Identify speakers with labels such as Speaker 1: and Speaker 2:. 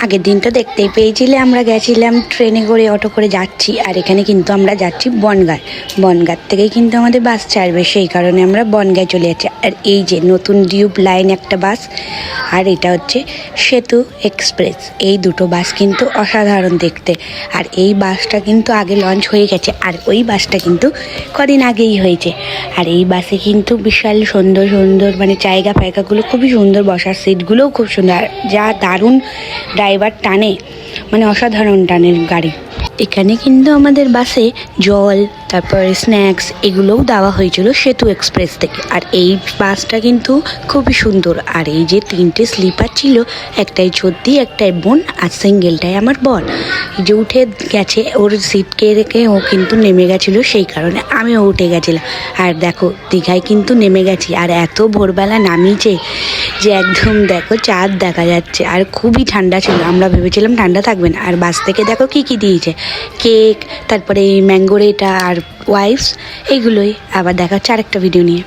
Speaker 1: আগের দিন তো দেখতেই পেয়েছিলে আমরা গেছিলাম ট্রেনে করে অটো করে যাচ্ছি, আর এখানে কিন্তু আমরা যাচ্ছি বনগাঁ। বনগাঁ থেকেই কিন্তু আমাদের বাস ছাড়বে, সেই কারণে আমরা বনগাঁ চলে যাচ্ছি। আর এই যে নতুন ডিউব লাইন একটা বাস, আর এটা হচ্ছে সেতু এক্সপ্রেস। এই দুটো বাস কিন্তু অসাধারণ দেখতে। আর এই বাসটা কিন্তু আগে লঞ্চ হয়ে গেছে, আর ওই বাসটা কিন্তু কদিন আগেই হয়েছে। আর এই বাসে কিন্তু বিশাল সুন্দর সুন্দর মানে জায়গা ফায়গাগুলো খুবই সুন্দর, বসার সিটগুলোও খুব সুন্দর, আর যা দারুণ ড্রাইভার টানে, মানে অসাধারণ টানের গাড়ি। এখানে কিন্তু আমাদের বাসে জল, তারপরে স্ন্যাক্স এগুলোও দেওয়া হয়েছিল সেতু এক্সপ্রেস থেকে। আর এই বাসটা কিন্তু খুবই সুন্দর। আর এই যে তিনটে স্লিপার ছিল, একটাই ছোট্টি, একটাই বোন, আর সিঙ্গেলটাই আমার বর। এই যে উঠে গেছে, ওর সিটকে রেখে ও কিন্তু নেমে গেছিলো, সেই কারণে আমিও উঠে গেছিলাম। আর দেখো দীঘায় কিন্তু নেমে গেছি, আর এত ভোরবেলা নামিয়েছে যে একদম দেখো চাঁদ দেখা যাচ্ছে। আর খুবই ঠান্ডা ছিল, আমরা ভেবেছিলাম ঠান্ডা থাকবে না। আর বাস থেকে দেখো কী কী দিয়েছে, কেক, তারপরে এই ম্যাঙ্গোর এটা আর ওয়াইফস, এইগুলোই। আবার দেখা হচ্ছে আরেকটা ভিডিও নিয়ে।